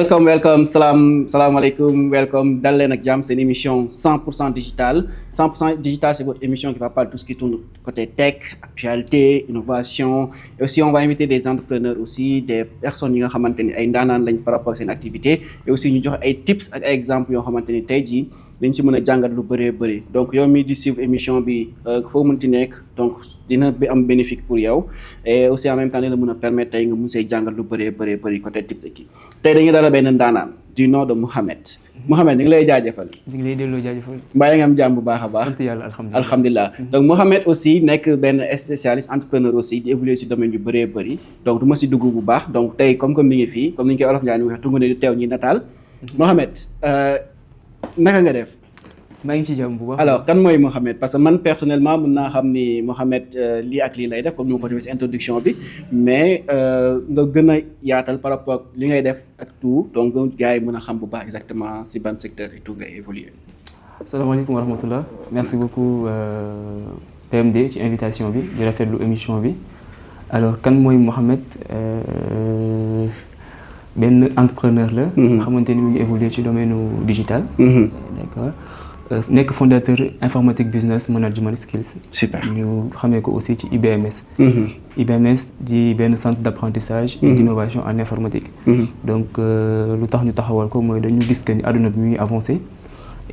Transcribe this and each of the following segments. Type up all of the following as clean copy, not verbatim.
welcome salaamaaleykum welcome dal leen ak jàmm seen émission 100% digital 100% digital c'est votre émission qui va parler de tout ce qui tourne côté tech, actualité, innovation et aussi on va inviter des entrepreneurs aussi des personnes yi nga xamante ni ay ndaanaan lañ par rapport ak seen activité et aussi ñu joxe ay tips ak ay exemples yoo xamante ni tey jii dañ si mën a jàngat lu bëree bëri donc yow mii di suivre émission bi foo mënti nekk donc dina bi am bénéfique pour yow et aussi en même temps dina mën a permettre tey nga mun see jàngat lu bëree bëri côté tips ak kii tey dañuy dala benn ndaanaan du nom de Mouhamed ñu ngi lay jaajëfal. ñu ngi lay delloo jaajëfal. mbaa nga am jàmm bu baax a baax. sant yàlla alhamdulilah alhamdulilah donc Mouhamed aussi nekk benn spécialiste entrepreneur aussi di évoluer si domaine yu bëree bëri donc du ma si dugg bu baax donc tey comme mi ngi fii comme ni ñu koy olof Ndiaye waxee tungu ne du teew ñi nataal. Mouhamed naka nga def. maa ngi ci jàmm bu baax. alors kan mooy Mouhamed parce que man personnellement mën naa xam ni Mouhamed lii ak lii lay def comme ni ma ko defee si introduction bi mais nga gën a yaatal par rapport ak li ngay def ak tout donc gars yi mën a xam bu baax exactement si ban secteur et tout ngay évoluer. salaamaaleykum wa rahmatullah merci beaucoup PMD ci invitation bi di rafetlu émission bi alors kan mooy Mouhamed benn entrepreneur la. xamante ni mu ngi évoluer ci domaine digital. D'accord. nekk fondateur informatique business management skills. super ñu xamee ko aussi ci IBMS. IBMS di benn centre d'apprentissage et d'innovation en informatique. donc lu tax ñu taxawal ko mooy dañu gis que ni àdduna bi mu ngi avancé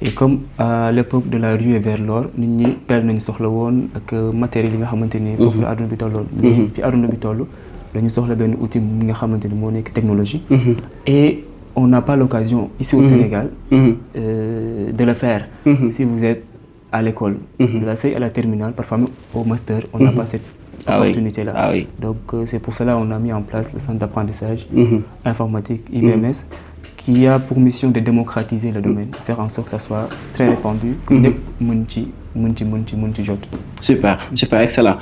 et comme à l'époque de la ruée vers l'or nit ñi pelle nañu soxla woon ak matériel yi nga xamante ni. foofu la àdduna bi tolloon. fi àdduna bi toll dañu soxla benn outil bi nga xamante ni moo nekk technologie. et on n'a pas l'occasion ici au Sénégal de le faire. Si vous êtes à l'école, de la CI à la terminale, parfois même au master, on n'a pas cette opportunité-là. Ah oui. Donc c'est pour cela qu'on a mis en place le centre d'apprentissage informatique IBMS qui a pour mission de démocratiser le domaine, faire en sorte que ça soit très répandu, que ñëpp mën ci jot. super excellent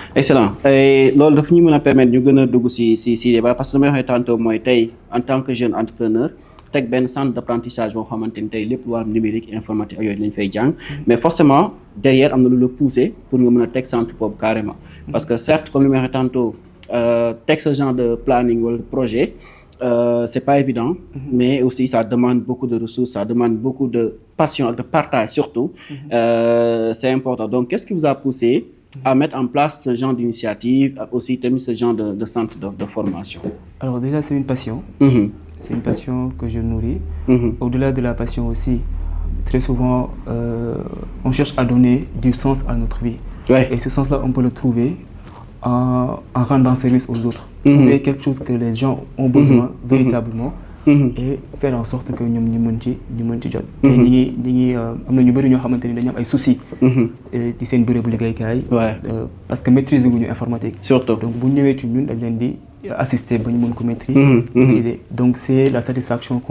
et loolu daf ñu mën a permettre ñu gën a dugg si débat parce que damay waxee tantôt mooy tey en tant que jeune entrepreneur teg benn centre d'apprentissage boo xamante ni tey lépp lu wàllum numérique informatique ak yooyu lañ fay jàng mais forcément derrière am na lu la poussé pour nga mën a teg centre boobu carrément parce que certes comme li ma waxee tantôt teg ce genre de planning wala de projet c'est pas évident mais aussi ça demande beaucoup de ressources, ça demande beaucoup de passion et de partage surtout c'est important. Donc qu'est-ce qui vous a poussé à mettre en place ce genre d'initiative aussi tamit ce genre de centre de formation? Alors déjà c'est une passion. C'est une passion que je nourris. Au-delà de la passion aussi, très souvent, on cherche à donner du sens à notre vie. Ouais. Et ce sens-là, on peut le trouver en rendant service aux autres. Trouver quelque chose que les gens ont besoin véritablement et faire en sorte que ñoom ñu mën ci jot. te ñi ngi am na ñu bëri ñoo xamante ni dañu am ay soucis. ci seen bërëbu liggéeykaay. parce que maîtriser gu ñu informatique. surtout donc bu ñëwee ci ñun dañ leen di assister ba ñu mën ko maîtriser. Donc c'est la satisfaction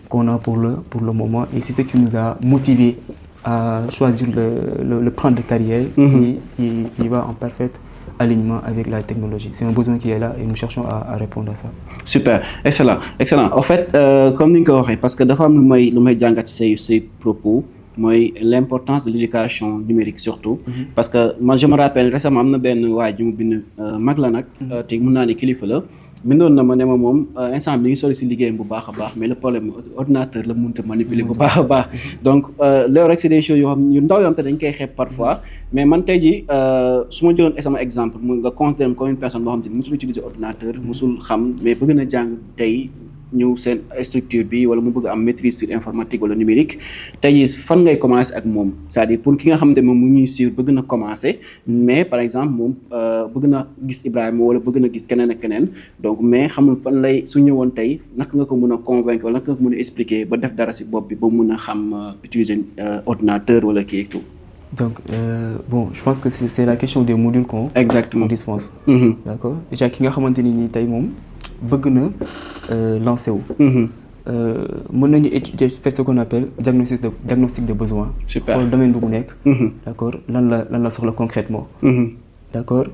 qu'on a pour le moment et c'est ce qui nous a motivé à choisir le plan de carrière qui va en parfait alignement avec la technologie. C'est un besoin qui est là et nous cherchons à répondre à ça. Super, excellent. En fait, comme ni nga ko waxee parce que dafa am lu may jàngat ci say propos mooy l'importance de l'éducation numérique surtout. Parce que moi je me rappelle récemment am na benn waay ju mu bind mag la nag te mën naa ne kilifa la bindoon na ma ne ma moom instant bi ngi sori si liggéeyam bu baax a baax mais le problème ordinateur la mënut a manipuler bu baax a baax donc loolu rek c'est des choses yoo xam yu ndaw yoo xam te dañ koy xeeb parfois mais man tey jii su ma jëloon sama exemple mu nga considérer comme une personne boo xam te ni musul utiliser ordinateur musul xam mais bëgg na jàng tey ñëw seen structure bi wala mu bëgg am maîtrise sur informatique wala numérique tey jii fan ngay commencer ak moom c'est-à-dire pour ki nga xamante moom mu ñuy suivre bëgg na commencer mais par exemple moom bëgg na gis Ibrahima wala bëgg na gis keneen ak keneen donc mais xamul fan lay su ñëwoon tey naka nga ko mën a convaincre wala naka nga ko mën a expliquer ba def dara ci bopp bi ba mën a xam utiliser ordinateur wala kii et tout. Donc bon je pense que c'est la question des modules qu'on dispense. D'accord déjà ki nga xamante ni tey moom bëgg na lancer wu. mën nañu étudier faire ce qu'on appelle diagnostic de besoin. Super xool domaine bu mu nekk. D'accord lan la soxla concrètement. D'accord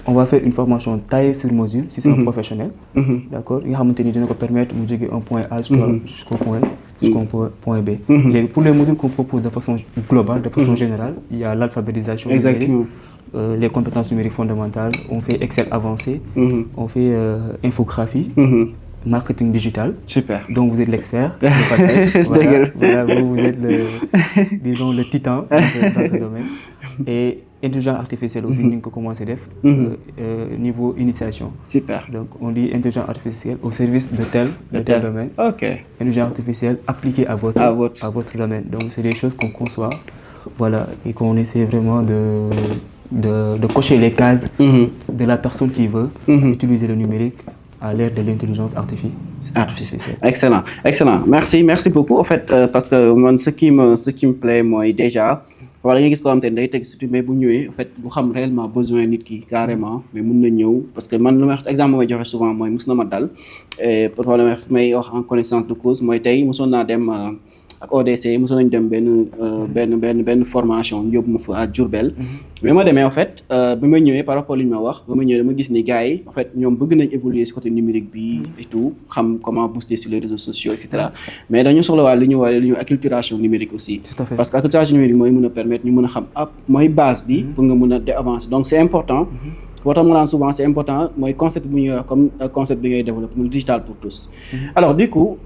on va faire une formation taillée sur mesure si c'est un professionnel. D'accord nga xamante ni dina ko permettre mu jóge un point A jusqu'au point B. Léegi pour les modules qu'on propose de façon globale de façon générale il y a l'alphabétisation exactement les compétences numériques fondamentales on fait Excel avancé on fait infographie marketing digital. Super. Donc vous êtes l'expert. Voilà, vous êtes disons le titan dans ce domaine. Et intelligence artificielle aussi, nous avons commencé à faire niveau initiation. Super. Donc on dit intelligence artificielle au service de tel domaine. Ok. Intelligence artificielle appliquée à votre domaine. Donc c'est des choses qu'on conçoit, voilà, et qu'on essaie vraiment de cocher les cases de la personne qui veut utiliser le numérique à l'ère de l'intelligence artificielle. Excellent, excellent. Merci beaucoup. En fait, parce que moi, ce qui me plaît, moi, déjà, voilà, il y a des choses qui mais en fait, vous avez réellement besoin de qui carrément, mais vous parce que moi, l'exemple que je donne souvent, moi, je suis dal et pour mais en connaissance de cause, moi, je suis ak ODC mosoon nañ dem benn formation yóbbu ma fa à Diourbel mais ma demee en fait bi ma ñëwee par rapport li ñu ma wax ba ma ñëwee dama gis ni gars yi en fait ñoom bëgg nañ évoluer ci côté numérique bi et tout xam comment booster sur les réseaux sociaux et cetera mais dañu soxlawaat li ñu acculturation numérique aussi parce que acculturation numérique mooy mën a permettre ñu mën a xam mooy base bi pour nga mën a avancer donc c'est important souvent c'est important mooy concept bu ñuy wax comme concept bi ngay développer muy digital pour tous. Alors du coup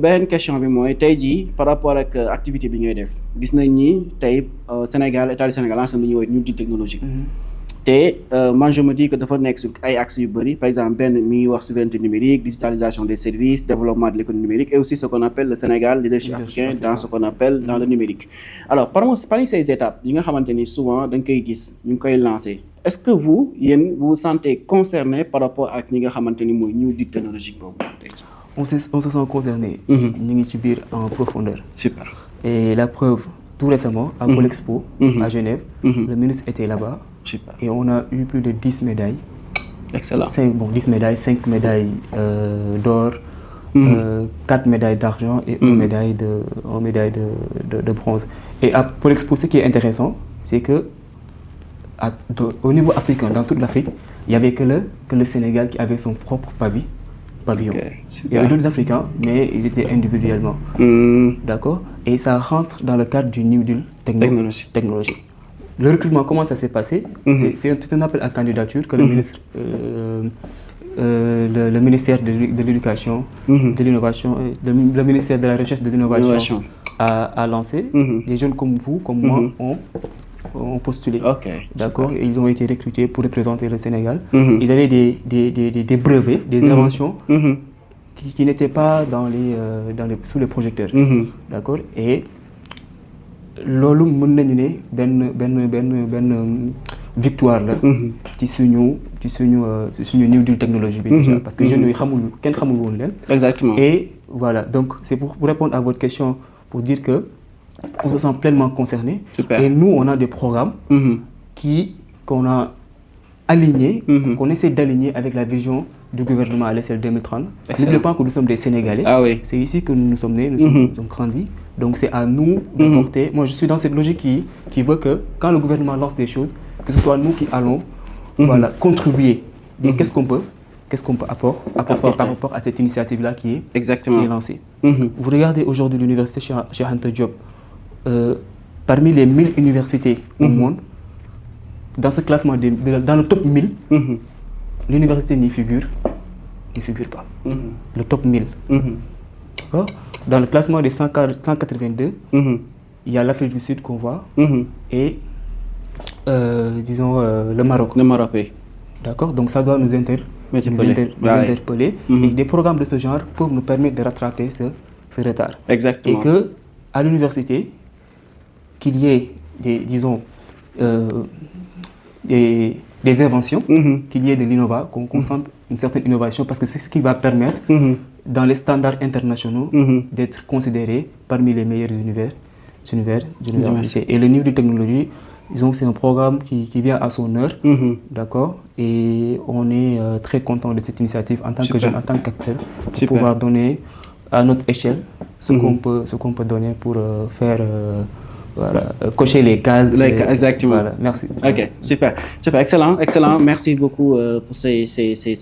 benn question bi mooy tey jii par rapport ak activité bi ngay def gis nañ ni tey Sénégal état du Sénégal lancé na lu ñuy wax new deal technologique. te moi je me dis que dafa nekk sur ay axes yu bëri par exemple benn mi ngi wax souveraineté numérique digitalisation des services développement de l'économie numérique et aussi ce qu'on appelle le Sénégal leadership africain dans ce qu'on appelle dans le numérique. Alors parmi ces étapes yi nga xamante ni souvent da nga koy gis ñu ngi koy lancer. Est-ce que vous vous sentez concerné par rapport à ñi nga xamante ni mooy new deal technologique boobu on se sent concerné. ñu ngi ci biir en profondeur. Super. Et la preuve, tout récemment, à Polexpo, à Genève, le ministre était là-bas. Super. Et on a eu plus de 10 médailles. Excellent. 10 médailles, 5 médailles d'or, 4 médailles d'argent et 1 médaille de bronze. Et à Polexpo, ce qui est intéressant, c'est que au niveau africain, dans toute l'Afrique, il n'y avait que le Sénégal qui avait son propre pavillon. Okay, il y avait d'autres Africains, mais ils étaient individuellement. D'accord. Et ça rentre dans le cadre du New Deal technologique. Le recrutement, comment ça s'est passé? C'est un appel à candidature que le ministre, le ministère de l'Éducation, de l'Innovation, le ministère de la Recherche et de l'Innovation a lancé. Les jeunes comme vous, comme moi, ont postulé. D'accord. Et ils ont été recrutés pour représenter le Sénégal. Ils avaient des brevets, des inventions qui n'étaient pas sous les projecteurs. D'accord. Et loolu mën nañu ne benn victoire la ci suñu new deal technologie bi déjà parce que jeunes yi kenn xamul woon leen. Exactement. Et voilà, donc c'est pour répondre à votre question, pour dire que on se sent pleinement concerné. Super. Et nous on a des programmes qu'on a alignés, qu'on essaie d'aligner avec la vision du gouvernement à l'échelle 2030. N'oubliez pas que nous sommes des Sénégalais. Ah oui. C'est ici que nous sommes nés, nous sommes grandis. Donc c'est à nous de porter. Moi je suis dans cette logique qui veut que quand le gouvernement lance des choses, que ce soit nous qui allons contribuer. Dire qu'est-ce qu'on peut apporter par rapport à cette initiative-là qui est lancée. Vous regardez aujourd'hui l'université Cheikh Anta Diop, parmi les 1000 universités au monde, dans ce classement, dans le top 1000, l'université n'y figure pas. Le top 1000. D'accord. Dans le classement des 182, il y a l'Afrique du Sud qu'on voit et disons le Maroc. Le Maroc, oui. D'accord. Donc ça doit nous interpeller. Et des programmes de ce genre peuvent nous permettre de rattraper ce retard. Exactement. Et que à l'université, qu'il y ait des inventions, qu'il y ait de l'innovation, qu'on concentre une certaine innovation, parce que c'est ce qui va permettre, dans les standards internationaux, d'être considéré parmi les meilleurs universités. Et le niveau de technologie, c'est un programme qui vient à son heure, d'accord, et on est très content de cette initiative en tant que jeune, en tant qu'acteur, pour pouvoir donner à notre échelle ce qu'on peut donner pour faire cocher les cases. Exactement. Voilà, merci. Ok, super, excellent. Merci beaucoup pour ces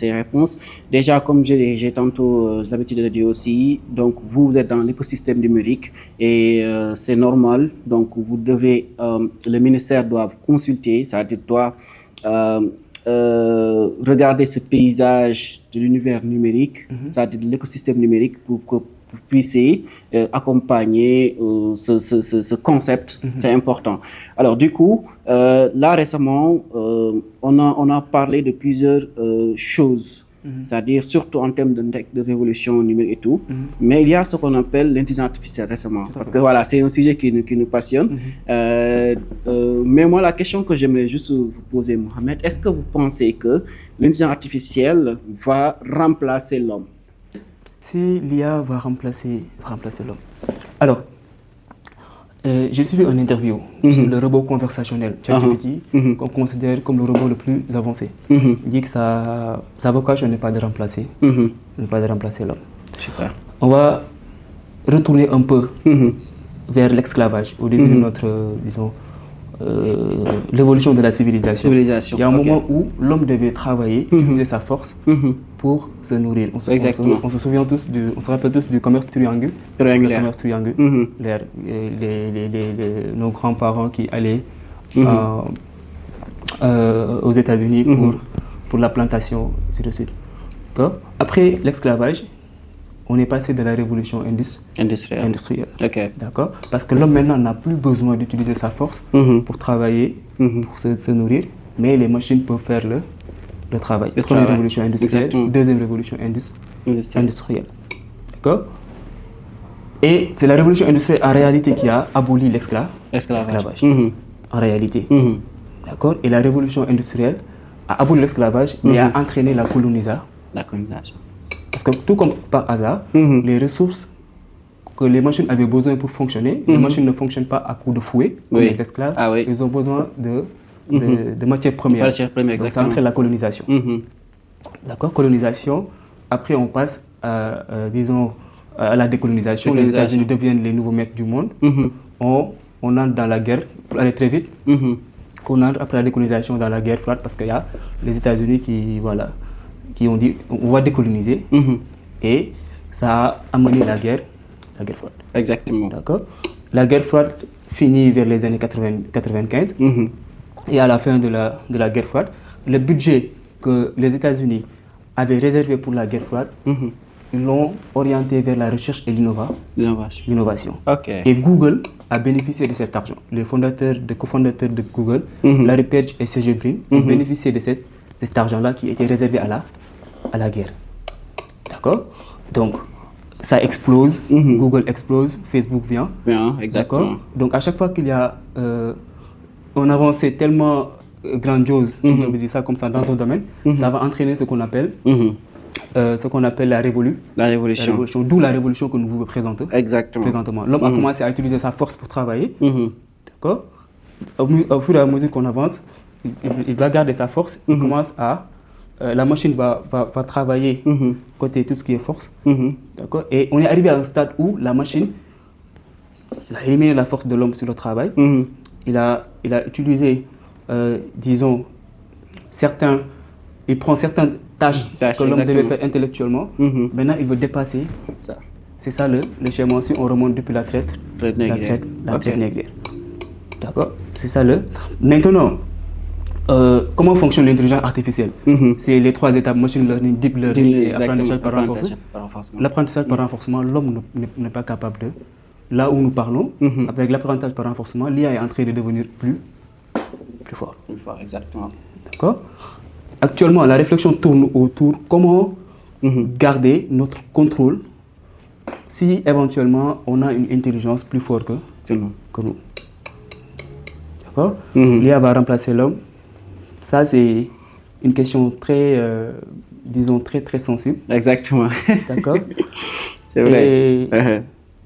réponses. Déjà, comme j'ai tantôt l'habitude de dire aussi, donc vous êtes dans l'écosystème numérique et c'est normal. Donc vous devez, le ministère doit consulter, c'est-à-dire doit regarder ce paysage de l'univers numérique, c'est-à-dire de l'écosystème numérique, pour que vous puissiez accompagner ce concept, c'est important. Alors du coup, là récemment, on a parlé de plusieurs choses, c'est-à-dire surtout en termes de révolution numérique et tout, mais il y a ce qu'on appelle l'intelligence artificielle récemment, parce que voilà, c'est un sujet qui nous passionne. Mais moi, la question que j'aimerais juste vous poser, Mohamed, est-ce que vous pensez que l'intelligence artificielle va remplacer l'homme? Si l'IA va remplacer l'homme. Alors, j'ai suivi une interview sur le robot conversationnel ChatGPT, qu'on considère comme le robot le plus avancé. Il dit que sa vocation n'est pas de remplacer, l'homme. Super. On va retourner un peu vers l'esclavage au début de notre, disons, l'évolution de la civilisation. Il y a un moment où l'homme devait travailler, utiliser sa force pour se nourrir. On se souvient tous, on se rappelle tous du commerce triangulaire. Nos grands-parents qui allaient aux États-Unis pour la plantation, ainsi de suite. Après l'esclavage, on est passé de la révolution industrielle. Okay. D'accord. Parce que l'homme maintenant n'a plus besoin d'utiliser sa force pour travailler, pour se nourrir, mais les machines peuvent faire le travail. Première révolution industrielle, deuxième révolution industrielle. D'accord. Et c'est la révolution industrielle en réalité qui a aboli l'esclavage. En réalité. D'accord. Et la révolution industrielle a aboli l'esclavage, mais a entraîné la colonisation. Parce que tout comme par hasard, les ressources que les machines avaient besoin pour fonctionner, les machines ne fonctionnent pas à coups de fouet, comme les esclaves. Ils ont besoin de matières premières. Donc ça entraîne la colonisation. D'accord, colonisation. Après, on passe à, disons, à la décolonisation. Les États-Unis deviennent les nouveaux maîtres du monde. On entre dans la guerre, pour aller très vite. On entre après la décolonisation dans la guerre froide parce qu'il y a les États-Unis qui ont dit on va décoloniser et ça a amené la guerre froide. Exactement. D'accord. La guerre froide finit vers les années 95 et à la fin de la guerre froide, le budget que les États-Unis avaient réservé pour la guerre froide, ils l'ont orienté vers la recherche et l'innovation. Et Google a bénéficié de cet argent. Les cofondateurs de Google, Larry Page et Sergey Brin, ont bénéficié de cet argent-là qui était réservé à la guerre. D'accord. Donc, ça explose, Google explose, Facebook vient. Exactement. Donc, à chaque fois qu'il y a une avancée tellement grandiose, si je veux dire ça comme ça, dans un domaine, ça va entraîner ce qu'on appelle la révolution. D'où la révolution que nous vous présentons. Présentement. L'homme a commencé à utiliser sa force pour travailler. D'accord. Au fur et à mesure qu'on avance, il va garder sa force, il commence à... la machine va travailler côté tout ce qui est force. D'accord. Et on est arrivé à un stade où la machine a éliminé la force de l'homme sur le travail. Il a utilisé, disons, il prend certaines tâches que l'homme devait faire intellectuellement. Maintenant, il veut dépasser ça. C'est ça le schéma si on remonte depuis la traite négrière. D'accord. C'est ça Maintenant, comment fonctionne l'intelligence artificielle? C'est les 3 étapes, machine learning, deep learning et apprentissage par renforcement. L'apprentissage par renforcement, l'homme n'est pas capable de. Là où nous parlons, avec l'apprentissage par renforcement, l'IA est en train de devenir plus fort. Exactement. D'accord. Actuellement, la réflexion tourne autour comment garder notre contrôle si éventuellement on a une intelligence plus forte que nous. D'accord. L'IA va remplacer l'homme. Ça, c'est une question très, disons, très, très sensible. Exactement. D'accord. C'est vrai. Et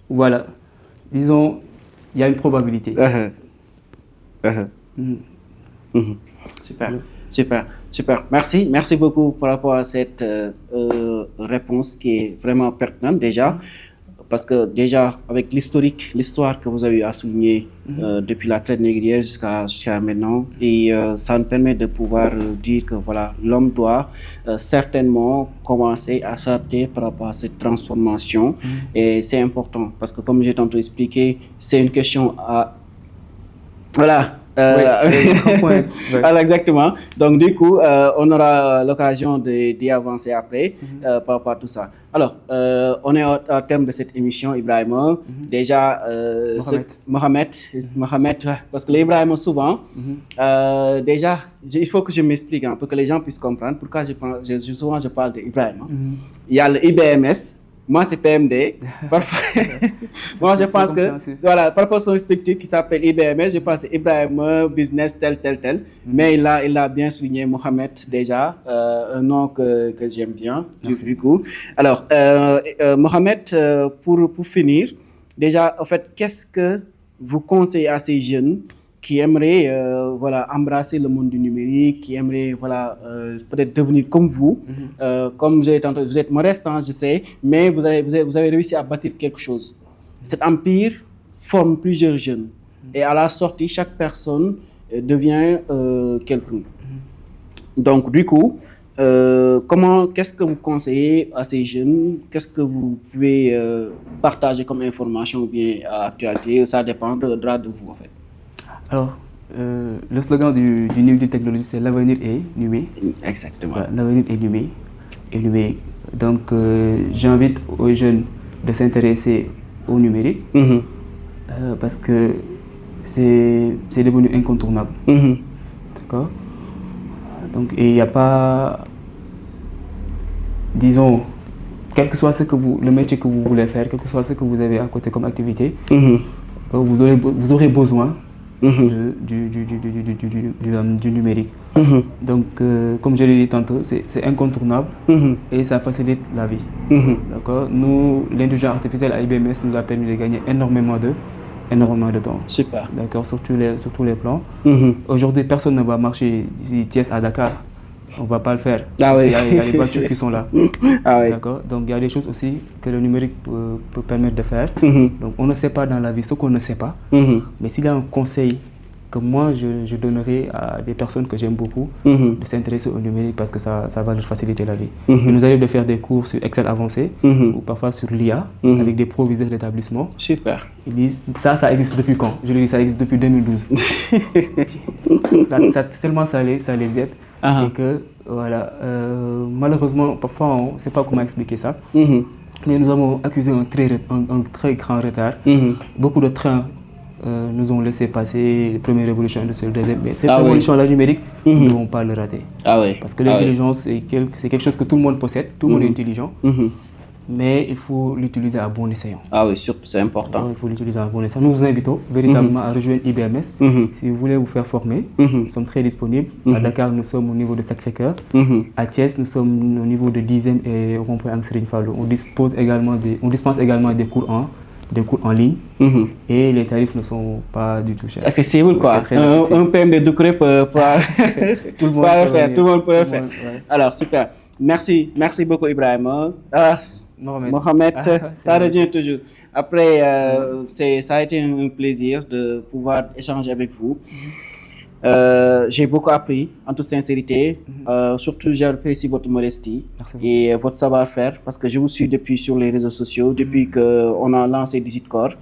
voilà. Disons, il y a une probabilité. Super. Merci beaucoup par rapport à cette réponse qui est vraiment pertinente déjà. Parce que déjà, avec l'histoire que vous avez à souligner depuis la traite négrière jusqu'à maintenant, et ça nous permet de pouvoir dire que voilà, l'homme doit certainement commencer à s'adapter par rapport à cette transformation. Et c'est important parce que comme j'ai tantôt expliqué, c'est une question à... Voilà, Alors, exactement. Donc, du coup, on aura l'occasion d'y avancer après par rapport à tout ça. Alors, on est au terme de cette émission, Ibrahima. Déjà, Mohamed, parce que les Ibrahima, souvent, déjà, il faut que je m'explique pour que les gens puissent comprendre pourquoi souvent je parle d'Ibrahima. Il y a le IBMS. Moi, c'est PMD. Parfois, moi, je pense que, voilà, par rapport à son structure qui s'appelle IBMS, je pense que c'est Ibrahim Business, tel. Mais il a bien souligné Mohamed déjà, un nom que j'aime bien, du coup. Alors, Mohamed, pour finir, déjà, en fait, qu'est-ce que vous conseillez à ces jeunes qui aimeraient embrasser le monde du numérique, qui aimeraient peut-être devenir comme vous. Comme j'ai tantôt, vous êtes modeste, je sais, mais vous avez réussi à bâtir quelque chose. Cet empire forme plusieurs jeunes. Et à la sortie, chaque personne devient quelqu'un. Donc, du coup, qu'est-ce que vous conseillez à ces jeunes? Qu'est-ce que vous pouvez partager comme information ou bien actualité? Ça dépendra de vous, en fait. Alors, le slogan du New Technology, c'est l'avenir est numé. Exactement. L'avenir est numé. Donc, j'invite aux jeunes de s'intéresser au numérique parce que c'est devenu incontournable. D'accord. Donc, il n'y a pas, disons, quel que soit le métier que vous voulez faire, quel que soit ce que vous avez à côté comme activité, vous aurez besoin du numérique. Donc, comme je l'ai dit tantôt, c'est incontournable et ça facilite la vie. D'accord. Nous, l'intelligence artificielle à IBMS nous a permis de gagner énormément de temps. Super. D'accord, sur tous les plans. Aujourd'hui, personne ne va marcher d'ici Thiès à Dakar. On ne va pas le faire. Oui. Il y a les voitures qui sont là. Oui. D'accord. Donc, il y a des choses aussi que le numérique peut permettre de faire. Donc, on ne sait pas dans la vie ce qu'on ne sait pas. Mais s'il y a un conseil que moi, je donnerais à des personnes que j'aime beaucoup, de s'intéresser au numérique parce que ça va leur faciliter la vie. Il nous arrive de faire des cours sur Excel avancé ou parfois sur l'IA avec des proviseurs d'établissement. Super. Ils disent, ça existe depuis quand? Je lui dis, ça existe depuis 2012. Tellement ça les aide. Et que, voilà, malheureusement, parfois, on ne sait pas comment expliquer ça. Mais nous avons accusé un très grand retard. Beaucoup de trains nous ont laissé passer les premières révolutions industrielles, deuxième. Mais cette révolution-là numérique, nous ne devons pas le rater. Parce que l'intelligence, c'est quelque chose que tout le monde possède, tout le monde est intelligent. Mais il faut l'utiliser à bon escient. Oui, surtout, c'est important. Il faut l'utiliser à bon escient. Nous vous invitons véritablement à rejoindre IBMS. Si vous voulez vous faire former, nous sommes très disponibles. À Dakar, nous sommes au niveau de Sacré-Cœur. À Thiès, nous sommes au niveau de 10e et au rond-point Serigne Fallou. On dispense également des cours en ligne et les tarifs ne sont pas du tout chers. Accessible, quoi. Un PMD de crêpes tout le monde peut le faire. Alors, super. Merci beaucoup, Ibrahima. Mohamed, ça revient toujours. Après, ça a été un plaisir de pouvoir échanger avec vous. J'ai beaucoup appris, en toute sincérité. Surtout, j'apprécie votre modestie et votre savoir-faire parce que je vous suis sur les réseaux sociaux, depuis qu'on a lancé DigitCore.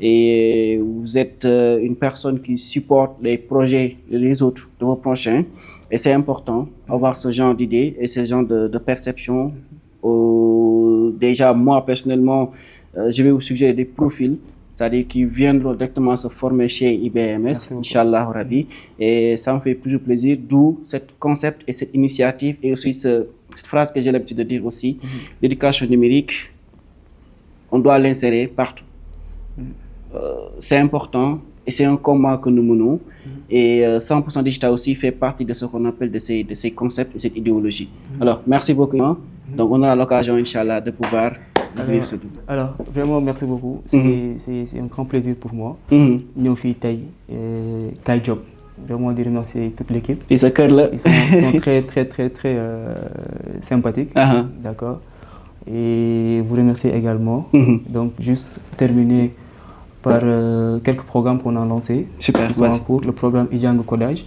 Et vous êtes une personne qui supporte les projets les autres de vos prochains. Et c'est important d'avoir ce genre d'idées et ce genre de perception. Déjà, moi, personnellement, je vais vous suggérer des profils, c'est-à-dire qui viendront directement se former chez IBMS, Inch'Allah Rabbi. Et ça me fait toujours plaisir, d'où ce concept et cette initiative et aussi cette phrase que j'ai l'habitude de dire aussi, l'éducation numérique, on doit l'insérer partout. C'est important et c'est un combat que nous menons. Et 100% Digital aussi fait partie de ce qu'on appelle de ces concepts et cette idéologie. Alors, merci beaucoup. Donc, on aura l'occasion, Inch'Allah, de pouvoir venir sur tout. Alors, vraiment, merci beaucoup. C'est un grand plaisir pour moi. Nous sommes Kai Job. Vraiment, de remercier toute l'équipe. Ils sont très, très, très, très sympathiques. D'accord. Et vous remercier également. Donc, juste terminer par quelques programmes qu'on a lancés. Super, qui sont en cours. Le programme Ijang Codage,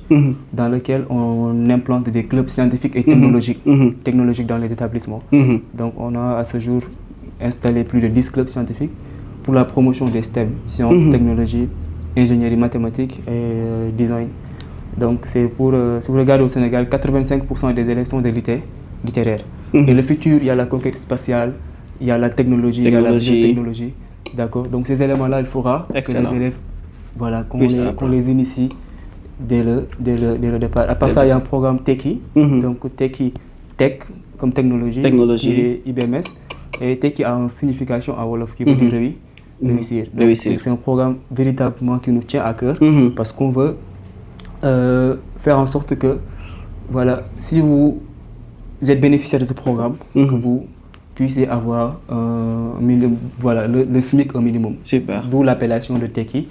dans lequel on implante des clubs scientifiques et technologiques dans les établissements. Donc, on a à ce jour installé plus de 10 clubs scientifiques pour la promotion des STEM, sciences, technologies, ingénierie mathématique et design. Donc c'est pour, si vous regardez au Sénégal, 85% des élèves sont des littéraires. Et le futur, il y a la conquête spatiale, il y a la technologie, il y a la biotechnologie. D'accord. Donc ces éléments-là, il faudra que les élèves, voilà, qu'on les initie dès le départ. À part ça, il y a un programme Techie, donc Techie, Tech comme technologie, qui est IBMS, et Techie a une signification à Wolof qui veut dire réussir. Donc c'est un programme véritablement qui nous tient à cœur parce qu'on veut faire en sorte que, voilà, si vous êtes bénéficiaire de ce programme, que vous puissiez avoir voilà, le SMIC au minimum. Super. D'où l'appellation de Techie,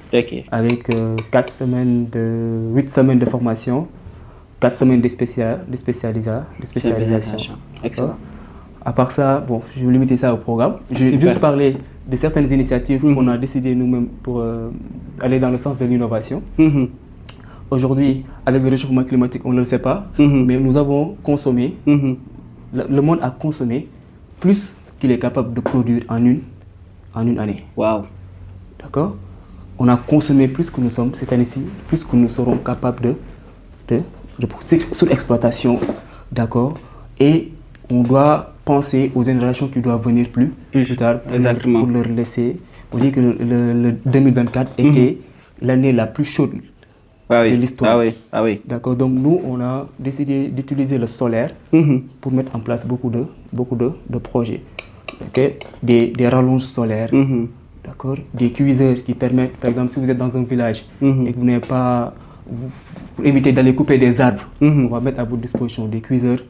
avec 8 semaines de formation, 4 semaines de spécialisation. Excellent. À part ça, bon, je vais limiter ça au programme. Je vais juste parler de certaines initiatives qu'on a décidé nous-mêmes pour aller dans le sens de l'innovation. Aujourd'hui, avec le réchauffement climatique, on ne le sait pas, mais nous avons consommé, le monde a consommé plus qu'il est capable de produire en une année. Waouh. D'accord? On a consommé plus que nous sommes cette année-ci, plus que nous serons capables de sous-exploitation. D'accord? Et on doit penser aux générations qui doivent venir plus tard pour leur laisser. On dit que le 2024 était l'année la plus chaude de l'histoire. Ah oui. D'accord. Donc nous, on a décidé d'utiliser le solaire pour mettre en place beaucoup de projets. Okay? Des rallonges solaires, d'accord? Des cuiseurs qui permettent, par exemple, si vous êtes dans un village et que vous n'avez pas, pour éviter d'aller couper des arbres, on va mettre à votre disposition des cuiseurs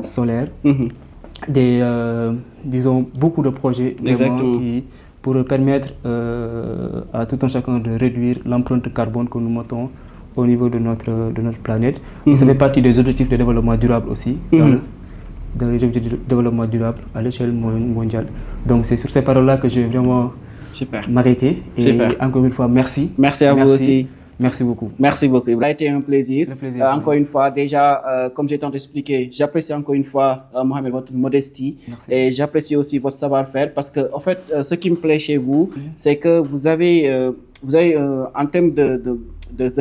solaires, disons beaucoup de projets pour permettre à tout un chacun de réduire l'empreinte carbone que nous mettons au niveau de notre planète. Et ça fait partie des objectifs de développement durable aussi, dans les objectifs de développement durable à l'échelle mondiale. Donc c'est sur ces paroles-là que je vais vraiment m'arrêter. Et encore une fois, merci. Merci à vous aussi. Merci beaucoup. Merci beaucoup. Ça a été un plaisir. Encore une fois, déjà, comme j'ai tant expliqué, j'apprécie encore une fois, Mohamed, votre modestie. Merci. Et j'apprécie aussi votre savoir-faire parce que, en fait, ce qui me plaît chez vous, c'est que vous avez en termes de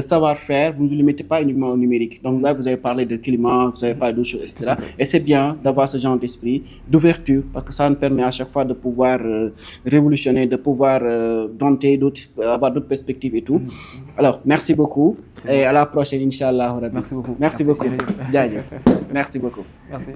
savoir-faire, vous ne vous limitez pas uniquement au numérique. Donc là, vous avez parlé de climat, vous avez parlé d'autres choses, etc. Et c'est bien d'avoir ce genre d'esprit, d'ouverture, parce que ça nous permet à chaque fois de pouvoir révolutionner, de pouvoir dompter, avoir d'autres perspectives et tout. Alors, merci beaucoup. Et à la prochaine, Inch'Allah. Merci beaucoup. Merci beaucoup. Merci beaucoup. Merci.